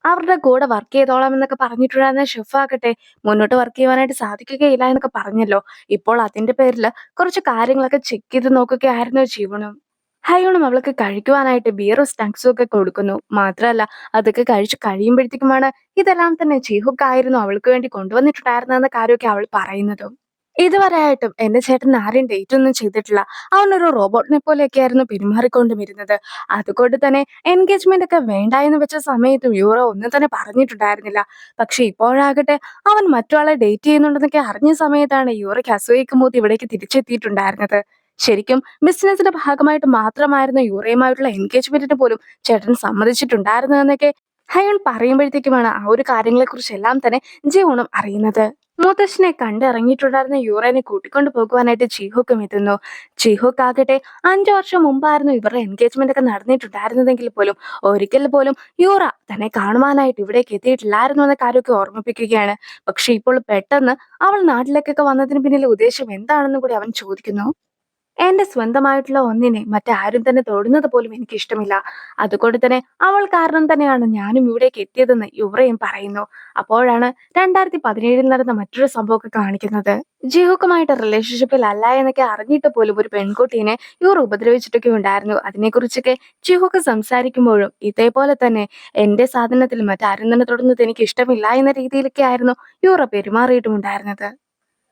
അവരുടെ കൂടെ വർക്ക് ചെയ്തോളാം എന്നൊക്കെ പറഞ്ഞിട്ടുണ്ടായിരുന്ന ഷെഫാകട്ടെ മുന്നോട്ട് വർക്ക് ചെയ്യുവാനായിട്ട് സാധിക്കുകയില്ല എന്നൊക്കെ പറഞ്ഞല്ലോ. ഇപ്പോൾ അതിന്റെ പേരിൽ കുറച്ച് കാര്യങ്ങളൊക്കെ ചെക്ക് ചെയ്ത് നോക്കുകയായിരുന്നു ജീവനും. ഹയോണും അവൾക്ക് കഴിക്കുവാനായിട്ട് ബിയറും സ്നാക്സും ഒക്കെ കൊടുക്കുന്നു. മാത്രമല്ല അതൊക്കെ കഴിച്ച് കഴിയുമ്പോഴത്തേക്കുമാണ് ഇതെല്ലാം തന്നെ ചീഹുക്കായിരുന്നു അവൾക്ക് വേണ്ടി കൊണ്ടുവന്നിട്ടുണ്ടായിരുന്നെന്ന കാര്യമൊക്കെ അവൾ പറയുന്നതും. ഇതുവരെ ആയിട്ടും എന്റെ ചേട്ടൻ ആരെയും ഡേറ്റ് ഒന്നും ചെയ്തിട്ടില്ല. അവനൊരു റോബോട്ടിനെ പോലെയൊക്കെ ആയിരുന്നു പെരുമാറിക്കൊണ്ടും ഇരുന്നത്. അതുകൊണ്ട് തന്നെ എൻഗേജ്മെന്റ് ഒക്കെ വേണ്ട എന്ന് വെച്ച സമയത്തും യൂറോ ഒന്നും തന്നെ പറഞ്ഞിട്ടുണ്ടായിരുന്നില്ല. പക്ഷെ ഇപ്പോഴാകട്ടെ അവൻ മറ്റൊരാളെ ഡേറ്റ് ചെയ്യുന്നുണ്ടെന്നൊക്കെ അറിഞ്ഞ സമയത്താണ് യൂറോയ്ക്ക് അസൂയക്ക് മൂത്ത് ഇവിടേക്ക് തിരിച്ചെത്തിയിട്ടുണ്ടായിരുന്നത്. ശരിക്കും ബിസിനസിന്റെ ഭാഗമായിട്ട് മാത്രമായിരുന്നു യൂറയുമായിട്ടുള്ള എൻഗേജ്മെന്റിന് പോലും ചേട്ടൻ സമ്മതിച്ചിട്ടുണ്ടായിരുന്നതെന്നൊക്കെ ഹയൺ പറയുമ്പോഴത്തേക്കുമാണ് ആ ഒരു കാര്യങ്ങളെക്കുറിച്ച് എല്ലാം തന്നെ ജിയോണും അറിയുന്നത്. മുത്തശ്ശനെ കണ്ടിറങ്ങിയിട്ടുണ്ടായിരുന്ന യൂറേനെ കൂട്ടിക്കൊണ്ടു പോകുവാനായിട്ട് ചീഹോക്കും എത്തുന്നു. ചീഹോക്ക് ആകട്ടെ 5 വർഷം മുമ്പായിരുന്നു ഇവരുടെ എൻഗേജ്മെന്റ് ഒക്കെ നടന്നിട്ടുണ്ടായിരുന്നതെങ്കിൽ പോലും ഒരിക്കൽ പോലും യൂറ തന്നെ കാണുവാനായിട്ട് ഇവിടേക്ക് എത്തിയിട്ടില്ലായിരുന്നു എന്ന കാര്യമൊക്കെ ഓർമ്മിപ്പിക്കുകയാണ്. പക്ഷെ ഇപ്പോൾ പെട്ടെന്ന് അവൾ നാട്ടിലേക്കൊക്കെ വന്നതിന് പിന്നിലെ ഉദ്ദേശം എന്താണെന്നും കൂടി അവൻ ചോദിക്കുന്നു. എന്റെ സ്വന്തമായിട്ടുള്ള ഒന്നിനെ മറ്റാരും തന്നെ തൊടുന്നത് പോലും എനിക്ക് ഇഷ്ടമില്ല. അതുകൊണ്ട് തന്നെ അവൾ കാരണം തന്നെയാണ് ഞാനും ഇവിടേക്ക് എത്തിയതെന്ന് യുവറയും പറയുന്നു. അപ്പോഴാണ് 2017 നടന്ന മറ്റൊരു സംഭവമൊക്കെ കാണിക്കുന്നത്. ജിഹുക്കുമായിട്ട് റിലേഷൻഷിപ്പിൽ അല്ല എന്നൊക്കെ അറിഞ്ഞിട്ട് പോലും ഒരു പെൺകുട്ടീനെ ഇവർ ഉപദ്രവിച്ചിട്ടൊക്കെ ഉണ്ടായിരുന്നു. അതിനെക്കുറിച്ചൊക്കെ ജിഹുക്ക് സംസാരിക്കുമ്പോഴും ഇതേപോലെ തന്നെ എന്റെ സാധനത്തിൽ മറ്റാരും തന്നെ തൊടുന്നത് എനിക്ക് ഇഷ്ടമില്ല എന്ന രീതിയിലൊക്കെ ആയിരുന്നു യൂറ പെരുമാറിയിട്ടുമുണ്ടായിരുന്നത്.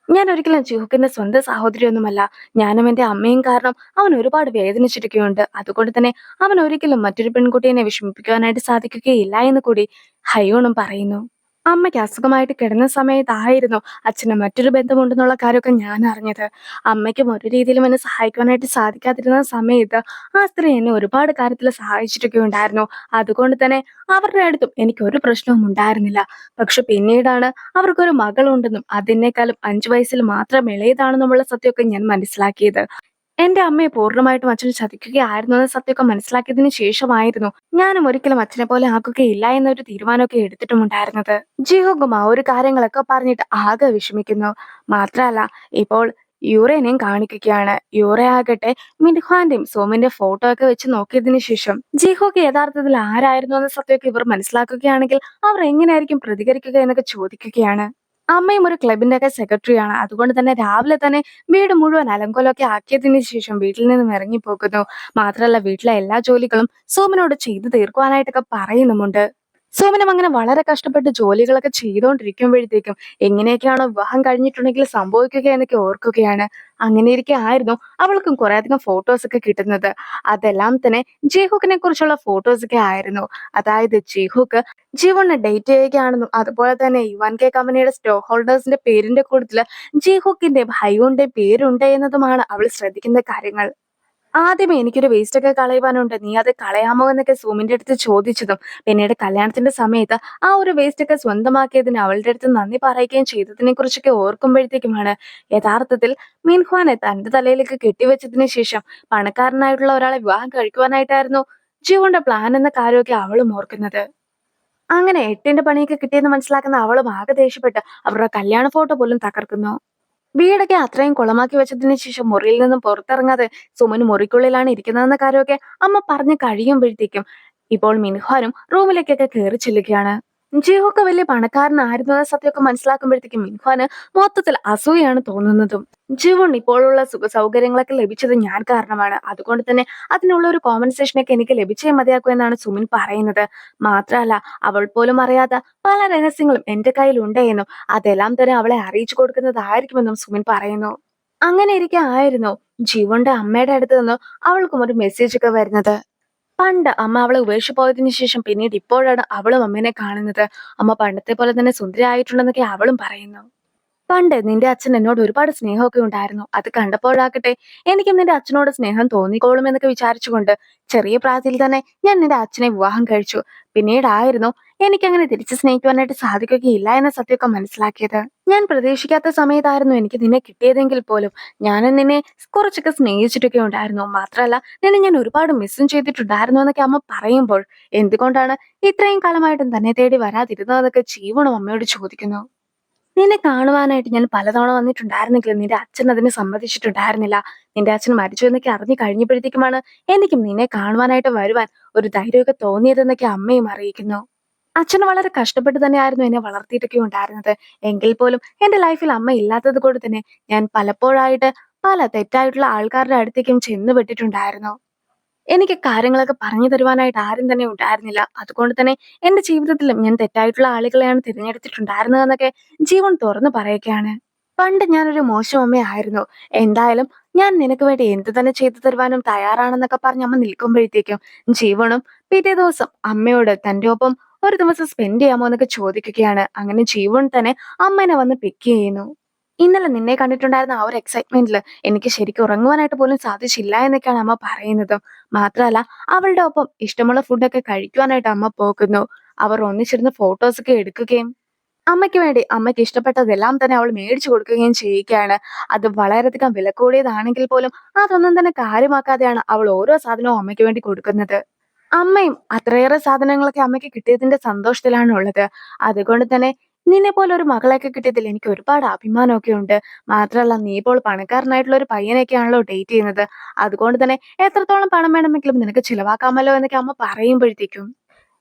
ഞാൻ ഒരിക്കലും ചിഹുക്കിന്റെ സ്വന്തം സഹോദരിയൊന്നുമല്ല. ഞാനും എന്റെ അമ്മയും കാരണം അവൻ ഒരുപാട് വേദനിച്ചിരിക്കുകയുണ്ട്. അതുകൊണ്ട് തന്നെ അവൻ ഒരിക്കലും മറ്റൊരു പെൺകുട്ടിയെ വിഷമിപ്പിക്കുവാനായിട്ട് സാധിക്കുകയില്ല എന്ന് കൂടി ഹയോണും പറയുന്നു. അമ്മയ്ക്ക് അസുഖമായിട്ട് കിടന്ന സമയത്തായിരുന്നു അച്ഛന് മറ്റൊരു ബന്ധമുണ്ടെന്നുള്ള കാര്യമൊക്കെ ഞാൻ അറിഞ്ഞത്. അമ്മയ്ക്കും ഒരു രീതിയിലും എന്നെ സഹായിക്കുവാനായിട്ട് സാധിക്കാതിരുന്ന സമയത്ത് ആ സ്ത്രീ എന്നെ ഒരുപാട് കാര്യത്തിൽ സഹായിച്ചിട്ടൊക്കെ ഉണ്ടായിരുന്നു. അതുകൊണ്ട് തന്നെ അവരുടെ അടുത്തും എനിക്ക് ഒരു പ്രശ്നവും ഉണ്ടായിരുന്നില്ല. പക്ഷെ പിന്നീടാണ് അവർക്കൊരു മകളുണ്ടെന്നും അതിനേക്കാളും 5 വയസ്സിൽ മാത്രം ഇളയതാണെന്നുമുള്ള സത്യമൊക്കെ ഞാൻ മനസ്സിലാക്കിയത്. എന്റെ അമ്മയെ പൂർണ്ണമായിട്ടും അച്ഛൻ ചതിക്കുകയായിരുന്നു എന്ന സത്യമൊക്കെ മനസ്സിലാക്കിയതിനു ശേഷമായിരുന്നു ഞാനും ഒരിക്കലും അച്ഛനെ പോലെ ആക്കുകയില്ല എന്നൊരു തീരുമാനമൊക്കെ എടുത്തിട്ടുമുണ്ടായിരുന്നത്. ജിഹോഗും ആ ഒരു കാര്യങ്ങളൊക്കെ പറഞ്ഞിട്ട് ആകെ വിഷമിക്കുന്നു. മാത്രല്ല ഇപ്പോൾ യൂറേനെയും കാണിക്കുകയാണ്. യൂറയാകട്ടെ മിൻഹ്വാന്റെയും സോമിന്റെ ഫോട്ടോ ഒക്കെ വെച്ച് നോക്കിയതിനു ശേഷം ജിഹോക്ക് യഥാർത്ഥത്തിൽ ആരായിരുന്നു എന്ന സത്യമൊക്കെ ഇവർ മനസ്സിലാക്കുകയാണെങ്കിൽ അവർ എങ്ങനെയായിരിക്കും പ്രതികരിക്കുക എന്നൊക്കെ ചോദിക്കുകയാണ്. അമ്മയും ഒരു ക്ലബിന്റെ ഒക്കെ സെക്രട്ടറിയാണ്. അതുകൊണ്ട് തന്നെ രാവിലെ തന്നെ വീട് മുഴുവൻ അലങ്കോലമൊക്കെ ആക്കിയതിനു ശേഷം വീട്ടിൽ നിന്നും ഇറങ്ങിപ്പോകുന്നു. മാത്രമല്ല വീട്ടിലെ എല്ലാ ജോലികളും സോമനോട് ചെയ്തു തീർക്കുവാനായിട്ടൊക്കെ പറയുന്നുമുണ്ട്. സോമനും അങ്ങനെ വളരെ കഷ്ടപ്പെട്ട് ജോലികളൊക്കെ ചെയ്തുകൊണ്ടിരിക്കുമ്പോഴത്തേക്കും എങ്ങനെയൊക്കെയാണോ വിവാഹം കഴിഞ്ഞിട്ടുണ്ടെങ്കിൽ സംഭവിക്കുക എന്നൊക്കെ ഓർക്കുകയാണ്. അങ്ങനെയിരിക്കെ ആയിരുന്നു അവൾക്കും കുറെ അധികം ഫോട്ടോസ് ഒക്കെ കിട്ടുന്നത്. അതെല്ലാം തന്നെ ജയ്ഹൂക്കിനെ കുറിച്ചുള്ള ഫോട്ടോസ് ഒക്കെ ആയിരുന്നു. അതായത് ജയ്ഹൂക്ക് ജീവനെ ഡേറ്റ് ചെയ്യുകയാണെന്നും അതുപോലെ തന്നെ യുവാൻ കെ കമ്പനിയുടെ സ്റ്റോക്ക് ഹോൾഡേഴ്സിന്റെ പേരിന്റെ കൂട്ടത്തില് ജയ്ഹൂക്കിന്റെ ഹൈയുടെ പേരുണ്ട് എന്നതുമാണ് അവൾ ശ്രദ്ധിക്കുന്ന കാര്യങ്ങൾ. ആദ്യമേ എനിക്കൊരു വേസ്റ്റ് ഒക്കെ കളയുവാനുണ്ട്, നീ അത് കളയാമോ എന്നൊക്കെ സൂമിന്റെ അടുത്ത് ചോദിച്ചതും പിന്നീട് കല്യാണത്തിന്റെ സമയത്ത് ആ ഒരു വേസ്റ്റ് ഒക്കെ സ്വന്തമാക്കിയതിന് അവളുടെ അടുത്ത് നന്ദി പറയുകയും ചെയ്തതിനെ കുറിച്ചൊക്കെ ഓർക്കുമ്പോഴത്തേക്കുമാണ് യഥാർത്ഥത്തിൽ മിൻഹ്വാനെ തന്റെ തലയിലേക്ക് കെട്ടിവെച്ചതിന് ശേഷം പണക്കാരനായിട്ടുള്ള ഒരാളെ വിവാഹം കഴിക്കുവാനായിട്ടായിരുന്നു ജീവന്റെ പ്ലാൻ എന്ന കാര്യമൊക്കെ അവളും ഓർക്കുന്നത്. അങ്ങനെ 8ന്റെ പണിയൊക്കെ കിട്ടിയെന്ന് മനസ്സിലാക്കുന്ന അവളും ആകെ ദേഷ്യപ്പെട്ട് അവരുടെ കല്യാണ ഫോട്ടോ പോലും തകർക്കുന്നു. വീടൊക്കെ അത്രയും കുളമാക്കി വെച്ചതിന് ശേഷം മുറിയിൽ നിന്നും പുറത്തിറങ്ങാതെ സുമൻ മുറിക്കുള്ളിലാണ് ഇരിക്കുന്നതെന്ന കാര്യമൊക്കെ അമ്മ പറഞ്ഞു കഴിയുമ്പോഴത്തേക്കും ഇപ്പോൾ മിൻഹാനും റൂമിലേക്കൊക്കെ കയറി ചെല്ലുകയാണ്. ജിഹോക്ക് വലിയ പണക്കാരനായിരുന്നു എന്ന സത്യമൊക്കെ മനസ്സിലാക്കുമ്പോഴത്തേക്കും മിൻഹാന് മൊത്തത്തിൽ അസൂയാണ് തോന്നുന്നതും. ജീവൻ ഇപ്പോഴുള്ള സുഖ സൗകര്യങ്ങളൊക്കെ ലഭിച്ചത് ഞാൻ കാരണമാണ്. അതുകൊണ്ട് തന്നെ അതിനുള്ള ഒരു കോമ്പൻസേഷനൊക്കെ എനിക്ക് ലഭിച്ചേ മതിയാക്കൂ എന്നാണ് സുമിൻ പറയുന്നത്. മാത്രമല്ല അവൾ പോലും അറിയാത്ത പല രഹസ്യങ്ങളും എന്റെ കയ്യിലുണ്ട് എന്നും അതെല്ലാം തന്നെ അവളെ അറിയിച്ചു കൊടുക്കുന്നതായിരിക്കുമെന്നും സുമിൻ പറയുന്നു. അങ്ങനെ ഇരിക്കെ ആയിരുന്നു ജീവന്റെ അമ്മയുടെ അടുത്ത് നിന്ന് അവൾക്കും ഒരു മെസ്സേജ് ഒക്കെ വരുന്നത്. പണ്ട് അമ്മ അവളെ ഉപേക്ഷിച്ച് പോയതിനു ശേഷം പിന്നീട് ഇപ്പോഴാണ് അവളും അമ്മേനെ കാണുന്നത്. അമ്മ പണ്ടത്തെ പോലെ തന്നെ സുന്ദരിയായിട്ടുണ്ടെന്നൊക്കെ അവളും പറയുന്നു. പണ്ട് നിന്റെ അച്ഛൻ എന്നോട് ഒരുപാട് സ്നേഹമൊക്കെ ഉണ്ടായിരുന്നു. അത് കണ്ടപ്പോഴാകട്ടെ എനിക്കും നിന്റെ അച്ഛനോട് സ്നേഹം തോന്നിക്കോളും എന്നൊക്കെ വിചാരിച്ചുകൊണ്ട് ചെറിയ പ്രായത്തിൽ തന്നെ ഞാൻ നിന്റെ അച്ഛനെ വിവാഹം കഴിച്ചു. പിന്നീടായിരുന്നു എനിക്കങ്ങനെ തിരിച്ചു സ്നേഹിക്കുവാനായിട്ട് സാധിക്കുകയില്ല എന്ന സത്യമൊക്കെ മനസ്സിലാക്കിയത്. ഞാൻ പ്രതീക്ഷിക്കാത്ത സമയത്തായിരുന്നു എനിക്ക് നിന്നെ കിട്ടിയതെങ്കിൽ പോലും ഞാനും നിന്നെ കുറച്ചൊക്കെ സ്നേഹിച്ചിട്ടൊക്കെ ഉണ്ടായിരുന്നു. മാത്രമല്ല നിന്നെ ഞാൻ ഒരുപാട് മിസ്സും ചെയ്തിട്ടുണ്ടായിരുന്നു എന്നൊക്കെ അമ്മ പറയുമ്പോൾ എന്തുകൊണ്ടാണ് ഇത്രയും കാലമായിട്ടും തന്നെ തേടി വരാതിരുന്നതെന്നൊക്കെ ജീവനും അമ്മയോട് ചോദിക്കുന്നു. നിന്നെ കാണുവാനായിട്ട് ഞാൻ പലതവണ വന്നിട്ടുണ്ടായിരുന്നെങ്കിലും നിന്റെ അച്ഛൻ അതിന് സമ്മതിച്ചിട്ടുണ്ടായിരുന്നില്ല. നിന്റെ അച്ഛൻ മരിച്ചു എന്നൊക്കെ അറിഞ്ഞു കഴിഞ്ഞപ്പോഴത്തേക്കുമാണ് എനിക്കും നിന്നെ കാണുവാനായിട്ട് വരുവാൻ ഒരു ധൈര്യമൊക്കെ തോന്നിയതെന്നൊക്കെ അമ്മയും അറിയിക്കുന്നു. അച്ഛന് വളരെ കഷ്ടപ്പെട്ട് തന്നെയായിരുന്നു എന്നെ വളർത്തിയിട്ടൊക്കെ ഉണ്ടായിരുന്നത്. എങ്കിൽ പോലും എന്റെ ലൈഫിൽ അമ്മ ഇല്ലാത്തത് കൊണ്ട് തന്നെ ഞാൻ പലപ്പോഴായിട്ട് പല തെറ്റായിട്ടുള്ള ആൾക്കാരുടെ അടുത്തേക്കും ചെന്ന് വിട്ടിട്ടുണ്ടായിരുന്നു. എനിക്ക് കാര്യങ്ങളൊക്കെ പറഞ്ഞു തരുവാനായിട്ട് ആരും തന്നെ ഉണ്ടായിരുന്നില്ല. അതുകൊണ്ട് തന്നെ എന്റെ ജീവിതത്തിലും ഞാൻ തെറ്റായിട്ടുള്ള ആളുകളെയാണ് തിരഞ്ഞെടുത്തിട്ടുണ്ടായിരുന്നതെന്നൊക്കെ ജീവൻ തുറന്നു പറയുകയാണ്. പണ്ട് ഞാനൊരു മോശം അമ്മയായിരുന്നു. എന്തായാലും ഞാൻ നിനക്ക് വേണ്ടി എന്ത് തന്നെ ചെയ്തു തരുവാനും തയ്യാറാണെന്നൊക്കെ പറഞ്ഞ് അമ്മ നിൽക്കുമ്പോഴത്തേക്കും ജീവനും പിറ്റേ ദിവസം അമ്മയോട് തന്റെ ഒപ്പം ഒരു ദിവസം സ്പെൻഡ് ചെയ്യാമോ എന്നൊക്കെ ചോദിക്കുകയാണ്. അങ്ങനെ ജീവൻ തന്നെ അമ്മേനെ വന്ന് പിക്ക് ചെയ്യുന്നു. ഇന്നലെ നിന്നെ കണ്ടിട്ടുണ്ടായിരുന്ന ആ ഒരു എക്സൈറ്റ്മെന്റില് എനിക്ക് ശരിക്കും ഉറങ്ങുവാനായിട്ട് പോലും സാധിച്ചില്ല എന്നൊക്കെയാണ് അമ്മ പറയുന്നത്. മാത്രമല്ല അവളുടെ ഒപ്പം ഇഷ്ടമുള്ള ഫുഡൊക്കെ കഴിക്കുവാനായിട്ട് അമ്മ പോകുന്നു. അവർ ഒന്നിച്ചിരുന്ന് ഫോട്ടോസ് ഒക്കെ എടുക്കുകയും അമ്മയ്ക്ക് വേണ്ടി അമ്മയ്ക്ക് ഇഷ്ടപ്പെട്ടതെല്ലാം തന്നെ അവൾ മേടിച്ചു കൊടുക്കുകയും ചെയ്യുകയാണ്. അത് വളരെയധികം വില കൂടിയതാണെങ്കിൽ പോലും അതൊന്നും തന്നെ കാര്യമാക്കാതെയാണ് അവൾ ഓരോ സാധനവും അമ്മയ്ക്ക് വേണ്ടി കൊടുക്കുന്നത്. അമ്മയും അത്രയേറെ സാധനങ്ങളൊക്കെ അമ്മയ്ക്ക് കിട്ടിയതിന്റെ സന്തോഷത്തിലാണ് ഉള്ളത്. അതുകൊണ്ട് തന്നെ നിന്നെ പോലെ ഒരു മകളെയൊക്കെ കിട്ടിയതിൽ എനിക്ക് ഒരുപാട് അഭിമാനമൊക്കെ ഉണ്ട്. മാത്രമല്ല നീ ഇപ്പോൾ പണക്കാരനായിട്ടുള്ള ഒരു പയ്യനെയൊക്കെയാണല്ലോ ഡേറ്റ് ചെയ്യുന്നത്. അതുകൊണ്ട് തന്നെ എത്രത്തോളം പണം വേണമെങ്കിലും നിനക്ക് ചിലവാക്കാമല്ലോ എന്നൊക്കെ അമ്മ പറയുമ്പോഴത്തേക്കും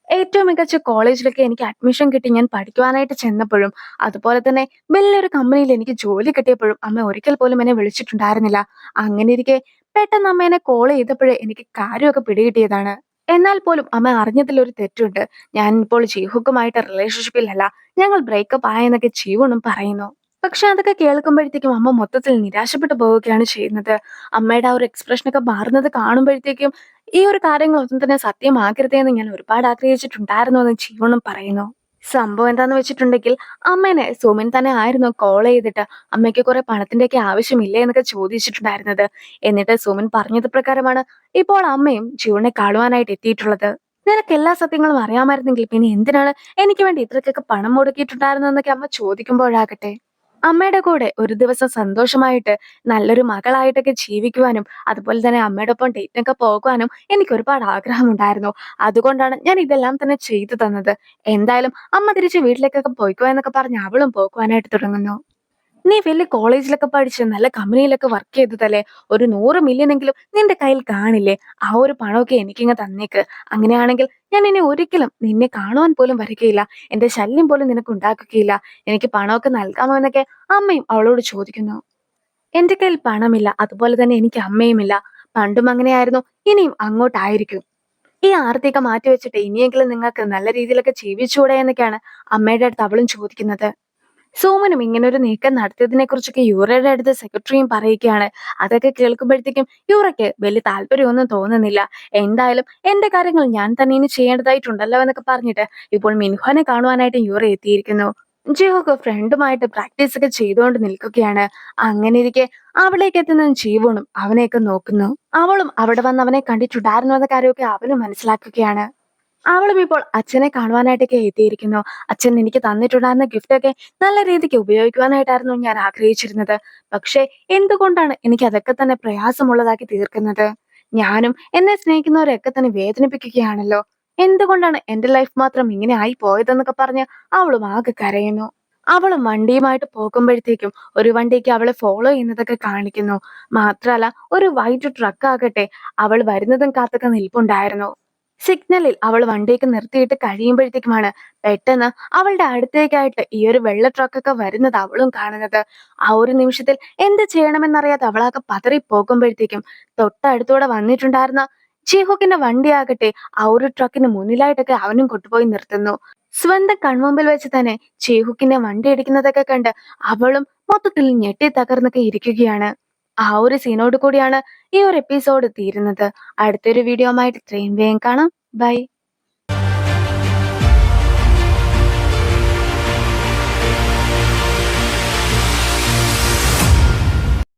ഏറ്റവും മികച്ച കോളേജിലൊക്കെ എനിക്ക് അഡ്മിഷൻ കിട്ടി ഞാൻ പഠിക്കുവാനായിട്ട് ചെന്നപ്പോഴും, അതുപോലെ തന്നെ വലിയൊരു കമ്പനിയിൽ എനിക്ക് ജോലി കിട്ടിയപ്പോഴും അമ്മ ഒരിക്കൽ പോലും എന്നെ വിളിച്ചിട്ടുണ്ടായിരുന്നില്ല. അങ്ങനെയിരിക്കെ പെട്ടെന്ന് അമ്മ എന്നെ കോൾ ചെയ്തപ്പോഴേ എനിക്ക് കാര്യമൊക്കെ പിടികിട്ടിയതാണ്. എന്നാൽ പോലും അമ്മ അറിഞ്ഞതിൽ ഒരു തെറ്റുണ്ട്. ഞാൻ ഇപ്പോൾ ജീഹുക്കുമായിട്ട് റിലേഷൻഷിപ്പിലല്ല. ഞങ്ങൾ ബ്രേക്കപ്പ് ആയെന്നൊക്കെ ജീവനും പറയുന്നു. പക്ഷെ അതൊക്കെ കേൾക്കുമ്പോഴത്തേക്കും അമ്മ മൊത്തത്തിൽ നിരാശപ്പെട്ടു പോവുകയാണ് ചെയ്യുന്നത്. അമ്മയുടെ ആ ഒരു എക്സ്പ്രഷനൊക്കെ മാറുന്നത് കാണുമ്പോഴത്തേക്കും ഈ ഒരു കാര്യങ്ങളൊന്നും തന്നെ സത്യമാകരുതേ എന്ന് ഞാൻ ഒരുപാട് ആഗ്രഹിച്ചിട്ടുണ്ടായിരുന്നു എന്ന് ജീവനും പറയുന്നു. സംഭവം എന്താന്ന് വെച്ചിട്ടുണ്ടെങ്കിൽ അമ്മേനെ സുമിൻ തന്നെ ആയിരുന്നു കോൾ ചെയ്തിട്ട് അമ്മയ്ക്ക് കുറെ പണത്തിന്റെയൊക്കെ ആവശ്യമില്ലേ എന്നൊക്കെ ചോദിച്ചിട്ടുണ്ടായിരുന്നത്. എന്നിട്ട് സുമിൻ പറഞ്ഞത് പ്രകാരമാണ് ഇപ്പോൾ അമ്മയും ജീവനെ കാണുവാനായിട്ട് എത്തിയിട്ടുള്ളത്. നിനക്ക് എല്ലാ സത്യങ്ങളും അറിയാമായിരുന്നെങ്കിൽ പിന്നെ എന്തിനാണ് എനിക്ക് വേണ്ടി ഇത്രയ്ക്കൊക്കെ പണം മുടക്കിയിട്ടുണ്ടായിരുന്നതെന്നൊക്കെ അമ്മ ചോദിക്കുമ്പോഴാകട്ടെ അമ്മയുടെ കൂടെ ഒരു ദിവസം സന്തോഷമായിട്ട് നല്ലൊരു മകളായിട്ടൊക്കെ ജീവിക്കുവാനും അതുപോലെ തന്നെ അമ്മയുടെ ഒപ്പം ഡേറ്റിനൊക്കെ പോകുവാനും എനിക്ക് ഒരുപാട് ആഗ്രഹമുണ്ടായിരുന്നു. അതുകൊണ്ടാണ് ഞാൻ ഇതെല്ലാം തന്നെ ചെയ്തു തന്നത്. എന്തായാലും അമ്മ തിരിച്ച് വീട്ടിലേക്കൊക്കെ പോയിക്കോ എന്നൊക്കെ പറഞ്ഞ് അവളും പോകുവാനായിട്ട് തുടങ്ങുന്നു. നീ വലിയ കോളേജിലൊക്കെ പഠിച്ച് നല്ല കമ്പനിയിലൊക്കെ വർക്ക് ചെയ്തതല്ലേ? ഒരു 100 മില്യണെങ്കിലും നിന്റെ കയ്യിൽ കാണില്ലേ? ആ ഒരു പണമൊക്കെ എനിക്കിങ്ങ് തന്നേക്ക്. അങ്ങനെയാണെങ്കിൽ ഞാൻ ഇനി ഒരിക്കലും നിന്നെ കാണുവാൻ പോലും വരികയില്ല. എന്റെ ശല്യം പോലും നിനക്ക് ഉണ്ടാക്കുകയില്ല. എനിക്ക് പണമൊക്കെ നൽകാമോ എന്നൊക്കെ അമ്മയും അവളോട് ചോദിക്കുന്നു. എന്റെ കയ്യിൽ പണമില്ല. അതുപോലെ തന്നെ എനിക്ക് അമ്മയുമില്ല. പണ്ടും അങ്ങനെയായിരുന്നു. ഇനിയും അങ്ങോട്ടായിരിക്കും. ഈ ആർത്തിയൊക്കെ മാറ്റിവെച്ചിട്ട് ഇനിയെങ്കിലും നിങ്ങൾക്ക് നല്ല രീതിയിലൊക്കെ ജീവിച്ചൂടെ എന്നൊക്കെയാണ് അമ്മയുടെ അടുത്ത് അവളും ചോദിക്കുന്നത്. സോമനും ഇങ്ങനൊരു നീക്കം നടത്തിയതിനെ കുറിച്ചൊക്കെ യൂറയുടെ അടുത്ത് സെക്രട്ടറിയും പറയുകയാണ്. അതൊക്കെ കേൾക്കുമ്പോഴത്തേക്കും യൂറയ്ക്ക് വലിയ താല്പര്യമൊന്നും തോന്നുന്നില്ല. എന്തായാലും എന്റെ കാര്യങ്ങൾ ഞാൻ തന്നെ ഇനി ചെയ്യേണ്ടതായിട്ടുണ്ടല്ലോ എന്നൊക്കെ പറഞ്ഞിട്ട് ഇപ്പോൾ മിൻഹോനെ കാണുവാനായിട്ട് യൂറ എത്തിയിരിക്കുന്നു. ജിഹോക്ക് ഫ്രണ്ടുമായിട്ട് പ്രാക്ടീസ് ഒക്കെ ചെയ്തുകൊണ്ട് നിൽക്കുകയാണ്. അങ്ങനെ ഇരിക്കെ അവിടേക്ക് എത്തുന്ന ജീവനും അവനെയൊക്കെ നോക്കുന്നു. അവളും അവിടെ വന്ന് അവനെ കണ്ടിട്ടുണ്ടായിരുന്നു എന്ന കാര്യമൊക്കെ അവനും മനസ്സിലാക്കുകയാണ്. അവളും ഇപ്പോൾ അച്ഛനെ കാണുവാനായിട്ടൊക്കെ എത്തിയിരിക്കുന്നു. അച്ഛൻ എനിക്ക് തന്നിട്ടുണ്ടായിരുന്ന ഗിഫ്റ്റൊക്കെ നല്ല രീതിക്ക് ഉപയോഗിക്കുവാനായിട്ടായിരുന്നു ഞാൻ ആഗ്രഹിച്ചിരുന്നത്. പക്ഷേ എന്തുകൊണ്ടാണ് എനിക്ക് അതൊക്കെ തന്നെ പ്രയാസമുള്ളതാക്കി തീർക്കുന്നത്? ഞാനും എന്നെ സ്നേഹിക്കുന്നവരെയൊക്കെ തന്നെ വേദനിപ്പിക്കുകയാണല്ലോ. എന്തുകൊണ്ടാണ് എന്റെ ലൈഫ് മാത്രം ഇങ്ങനെ ആയി പോയതെന്നൊക്കെ പറഞ്ഞ് അവളും ആകെ കരയുന്നു. അവളും വണ്ടിയുമായിട്ട് പോകുമ്പോഴത്തേക്കും ഒരു വണ്ടിക്ക് അവളെ ഫോളോ ചെയ്യുന്നതൊക്കെ കാണിക്കുന്നു. മാത്രല്ല ഒരു വൈറ്റ് ട്രക്ക് ആകട്ടെ അവൾ വരുന്നതും കാത്തൊക്കെ നിൽപ്പുണ്ടായിരുന്നു. സിഗ്നലിൽ അവൾ വണ്ടിയൊക്കെ നിർത്തിയിട്ട് കഴിയുമ്പോഴത്തേക്കുമാണ് പെട്ടെന്ന് അവളുടെ അടുത്തേക്കായിട്ട് ഈ ഒരു വെള്ള ട്രക്കൊക്കെ വരുന്നത് അവളും കാണുന്നത്. ആ ഒരു നിമിഷത്തിൽ എന്ത് ചെയ്യണമെന്നറിയാതെ അവളാകെ പതറി പോകുമ്പോഴത്തേക്കും തൊട്ടടുത്തൂടെ വന്നിട്ടുണ്ടായിരുന്ന ജിഹോക്കിന്റെ വണ്ടിയാകട്ടെ ആ ഒരു ട്രക്കിന് മുന്നിലായിട്ടൊക്കെ അവനും കൊണ്ടുപോയി നിർത്തുന്നു. സ്വന്തം കൺമുമ്പിൽ വെച്ച് തന്നെ ചേഹുക്കിന്റെ വണ്ടി ഇടിക്കുന്നതൊക്കെ കണ്ട് അവളും മൊത്തത്തിൽ ഞെട്ടി തകർന്നൊക്കെ ഇരിക്കുകയാണ്. ആ ഒരു സീനോട് കൂടിയാണ് ഈ ഒരു എപ്പിസോഡ് തീരുന്നത്. അടുത്തൊരു വീഡിയോ ആയിട്ട് ഇത്രയും വേഗം കാണാം. ബൈ.